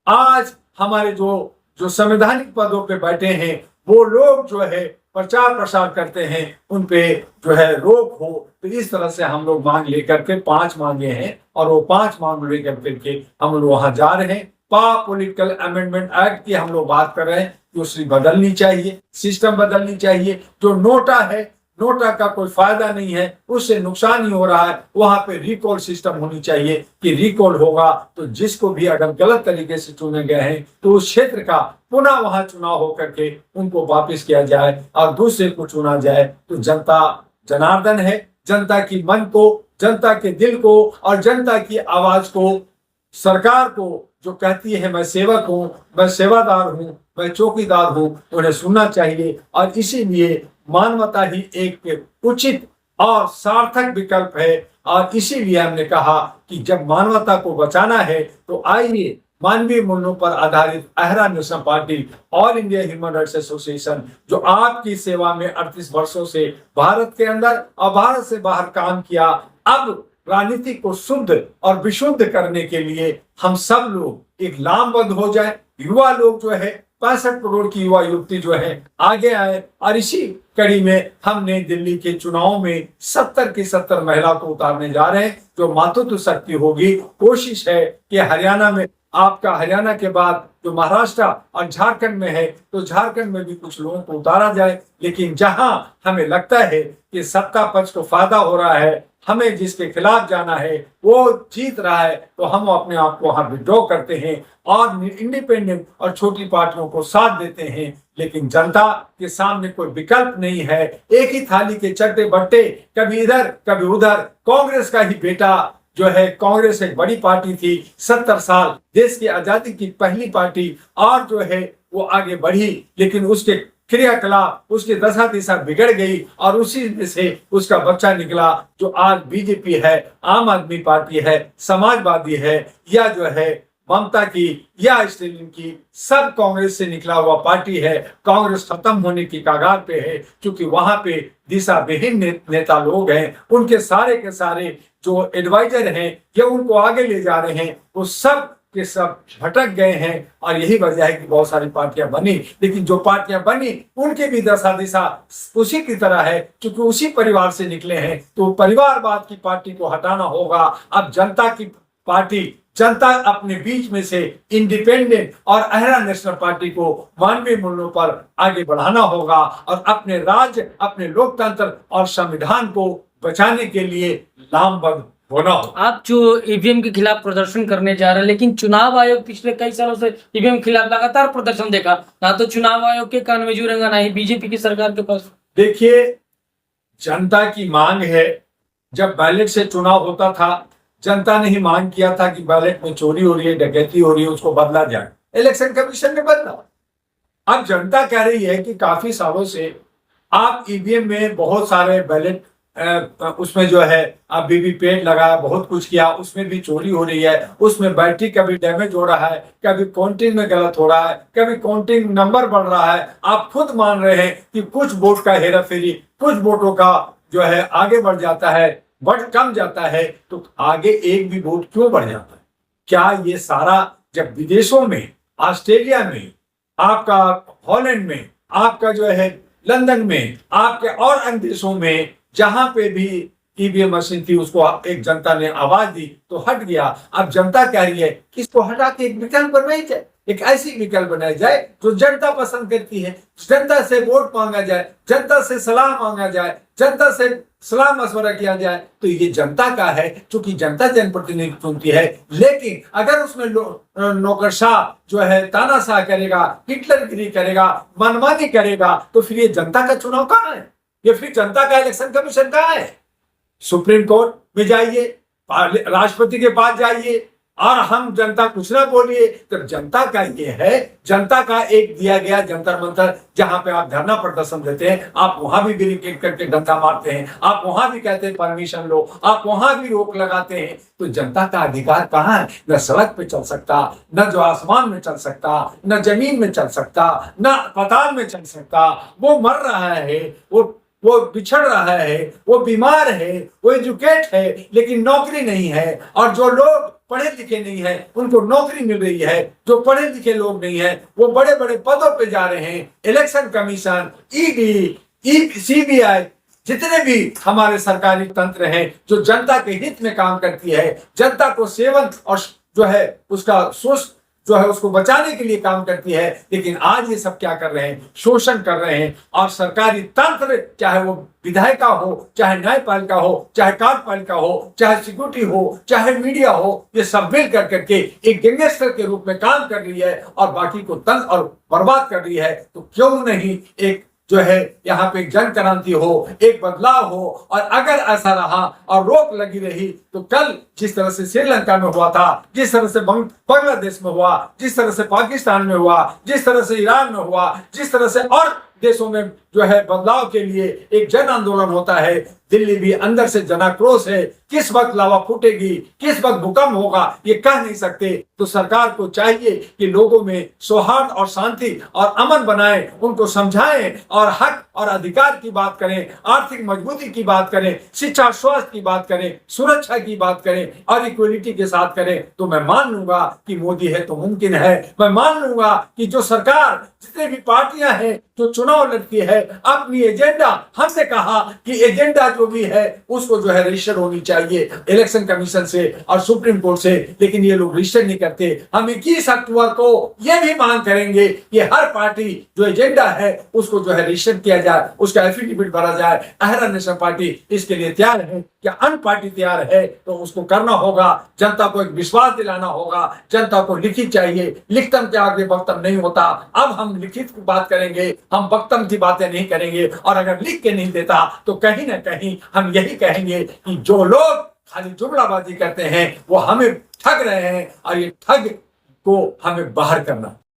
आज हमारे जो जो संवैधानिक पदों पे बैठे हैं वो लोग जो है प्रचार प्रसार करते हैं, उन पे जो है रोक हो। तो इस तरह से हम लोग मांग लेकर के 5 मांगे हैं और वो 5 मांग लेकर के हम लोग वहां जा रहे हैं। पॉलिटिकल अमेंडमेंट एक्ट की हम लोग बात कर रहे हैं कि उसकी बदलनी चाहिए, सिस्टम बदलनी चाहिए। जो नोटा है, नोटा का कोई फायदा नहीं है, उससे नुकसान ही हो रहा है। वहां पे रिकॉल सिस्टम होनी चाहिए कि रिकॉल होगा तो जिसको भी अगर गलत तरीके से चुने गए हैं तो उस क्षेत्र का पुनः वहां चुनाव होकर के उनको वापस किया जाए और दूसरे को चुना जाए। तो जनता जनार्दन है, जनता की मन को, जनता के दिल को और जनता की आवाज को, सरकार को जो कहती है मैं सेवक हूं, मैं सेवादार हूं, मैं चौकीदार हूं, उन्हें सुनना चाहिए। और इसीलिए मानवता ही एक उचित और सार्थक विकल्प है। और इसीलिए हमने कहा कि जब मानवता को बचाना है तो आइए मानवीय मूल्यों पर आधारित अहरा national party, all India human rights association, जो आपकी सेवा में 38 वर्षों से भारत के अंदर और भारत से बाहर काम किया, अब राजनीति को शुद्ध और विशुद्ध करने के लिए हम सब लोग एक लामबंद हो जाए। युवा लोग जो है 65 करोड़ की युवा युवती जो है आगे आए। और इसी कड़ी में हमने दिल्ली के चुनाव में 70 की 70 महिला को उतारने जा रहे हैं, जो मातृत्व शक्ति होगी। कोशिश है कि हरियाणा में, आपका हरियाणा के बाद जो महाराष्ट्र और झारखंड में है, तो झारखंड में भी कुछ लोगों को उतारा जाए। लेकिन जहां हमें लगता है कि सत्ता पक्ष को फायदा हो रहा है, हमें जिसके खिलाफ जाना है वो जीत रहा है, तो हम अपने आप को वहां विड्रॉ करते हैं और इंडिपेंडेंट और छोटी पार्टियों को साथ देते हैं। लेकिन जनता के सामने कोई विकल्प नहीं है। एक ही थाली के चट्टे बट्टे, कभी इधर कभी उधर। कांग्रेस का ही बेटा जो है, कांग्रेस एक बड़ी पार्टी थी, 70 साल देश की आजादी की पहली पार्टी, और जो है वो आगे बढ़ी, लेकिन उसके क्रियाकलाप, उसकी दशा दिशा बिगड़ गई और उसी में से उसका बच्चा निकला जो आज बीजेपी है, आम आदमी पार्टी है, समाजवादी है, या जो है ममता की या स्टालिन की, सब कांग्रेस से निकला हुआ पार्टी है। कांग्रेस खत्म होने की कगार पे है, क्योंकि वहां पे दिशा विहीन नेता लोग हैं। उनके सारे के सारे जो एडवाइजर हैं या उनको आगे ले जा रहे हैं, वो सब के सब भटक गए हैं। और यही वजह है कि बहुत सारी पार्टियां बनी, लेकिन जो पार्टियां बनी उनके भी दशा दिशा उसी की तरह है, क्योंकि उसी परिवार से निकले हैं। तो परिवारवाद की पार्टी को हटाना होगा। अब जनता की पार्टी, जनता अपने बीच में से इंडिपेंडेंट और अहरा नेशनल पार्टी को मानवीय मूल्यों पर आगे बढ़ाना होगा और अपने राज्य, अपने लोकतंत्र और संविधान को बचाने के लिए लामबंद होना हो। आप जो ईवीएम के खिलाफ प्रदर्शन करने जा रहे हैं, लेकिन चुनाव आयोग पिछले कई सालों से ईवीएम के खिलाफ लगातार प्रदर्शन देखा, ना तो चुनाव आयोग के कान में जुड़ेगा, ना ही बीजेपी की सरकार के पास। देखिए, जनता की मांग है। जब बैलेट से चुनाव होता था, जनता ने ही मांग किया था कि बैलेट में चोरी हो रही है, डकैती हो रही है, उसको बदला जाए। इलेक्शन कमीशन ने बदला। अब जनता कह रही है कि काफी सालों से आप ईवीएम में बहुत सारे बैलेट, उसमें जो है आप वीवीपैट लगाया, बहुत कुछ किया, उसमें भी चोरी हो रही है, उसमें बैटरी कभी डैमेज हो रहा है, कभी काउंटिंग में गलत हो रहा है, कभी काउंटिंग नंबर बढ़ रहा है। आप खुद मान रहे हैं कि कुछ वोट का हेरा फेरी, कुछ वोटों का जो है आगे बढ़ जाता है, बढ़ कम जाता है। तो आगे एक भी वोट क्यों बढ़ जाता है? क्या ये सारा जब विदेशों में, ऑस्ट्रेलिया में, आपका हॉलैंड में, आपका जो है लंदन में, आपके और अन्य देशों में जहां पे भी ईवीएम मशीन थी, उसको एक जनता ने आवाज दी तो हट गया। अब जनता कह रही है कि इसको हटा के एक विकल्प बनाई जाए, एक ऐसी विकल्प बनाई जाए जो जनता पसंद करती है। जनता से वोट मांगा जाए, जनता से सलाह मांगा जाए, जनता से सलाह मशवरा किया जाए। तो ये जनता का है, क्योंकि जनता जनप्रतिनिधि चुनती है। लेकिन अगर उसमें नौकरशाह जो है तानाशाह करेगा, हिटलरगिरी करेगा, मनमानी करेगा, तो फिर ये जनता का चुनाव कहाँ है? ये फिर जनता का इलेक्शन कमीशन कहाँ है? सुप्रीम कोर्ट में जाइए, राष्ट्रपति के पास जाइए और हम जनता कुछ ना बोलिए। तो जनता का ये है, जनता का एक दिया गया जंतर मंतर, जहां पे आप धरना प्रदर्शन देते हैं, आप वहां भी बैरिकेड करके डंडा मारते हैं, आप वहां भी कहते हैं परमिशन लो, आप वहां भी रोक लगाते हैं। तो जनता का अधिकार कहाँ है? न सड़क पे चल सकता, न जो आसमान में चल सकता, न जमीन में चल सकता, न पाताल में चल सकता। वो मर रहा है, वो वो बिछड़ रहा है, वो बीमार है, वो एजुकेट है लेकिन नौकरी नहीं है, और जो लोग पढ़े लिखे नहीं है उनको नौकरी मिल रही है, जो पढ़े लिखे लोग नहीं है वो बड़े बड़े पदों पे जा रहे हैं। इलेक्शन कमीशन, ईडी, सीबीआई, जितने भी हमारे सरकारी तंत्र हैं जो जनता के हित में काम करती है, जनता को सेवन और जो है उसका जो है उसको बचाने के लिए काम करती है, लेकिन आज ये सब क्या कर रहे हैं, शोषण कर रहे हैं। और सरकारी तंत्र, चाहे वो विधायिका हो, चाहे न्यायपालिका हो, चाहे कार्यपालिका हो, चाहे सिक्योरिटी हो, चाहे मीडिया हो, ये सब मिल कर करके एक गैंगस्टर के रूप में काम कर रही है और बाकी को तंग और बर्बाद कर रही है। तो क्यों नहीं एक जो है यहाँ पे जन क्रांति हो, एक बदलाव हो। और अगर ऐसा रहा और रोक लगी रही तो कल जिस तरह से श्रीलंका में हुआ था, जिस तरह से बांग्लादेश में हुआ, जिस तरह से पाकिस्तान में हुआ, जिस तरह से ईरान में हुआ, जिस तरह से और देशों में जो है बदलाव के लिए एक जन आंदोलन होता है, दिल्ली भी अंदर से जनाक्रोश है। किस वक्त लावा फूटेगी, किस वक्त भूकंप होगा, ये कह नहीं सकते। तो सरकार को चाहिए कि लोगों में सौहार्द और शांति और अमन बनाए, उनको समझाएं और हक और अधिकार की बात करें, आर्थिक मजबूती की बात करें, शिक्षा स्वास्थ्य की बात करें, सुरक्षा की बात करें और इक्वलिटी के साथ करें। तो मैं मान लूंगा कि मोदी है तो मुमकिन है। मैं मान लूंगा कि जो सरकार, जितने भी पार्टियां हैं जो चुनाव लड़ती है, अपनी एजेंडा, हमने कहा कि एजेंडा जो भी है उसको जो है रजिस्टर होनी चाहिए इलेक्शन कमीशन से और सुप्रीम कोर्ट से, लेकिन ये लोग रजिस्टर नहीं करते। हम 21 अक्टूबर को ये भी मांग करेंगे कि हर पार्टी जो एजेंडा है उसको जो है रजिस्टर किया जाए, उसका एफिडेविट भरा जाए। अहरा नेशनल पार्टी इसके लिए तैयार है, क्या अन्य पार्टी तैयार है? तो उसको करना होगा, जनता को एक विश्वास दिलाना होगा। जनता को लिखित चाहिए, लिखतम के आगे वक्तम नहीं होता। अब हम लिखित की बात करेंगे, हम वक्तम की बातें नहीं करेंगे। और अगर लिख के नहीं देता तो कहीं ना कहीं हम यही कहेंगे कि जो लोग खाली जुमलाबाजी करते हैं वो हमें ठग रहे हैं और ये ठग को हमें बाहर करना।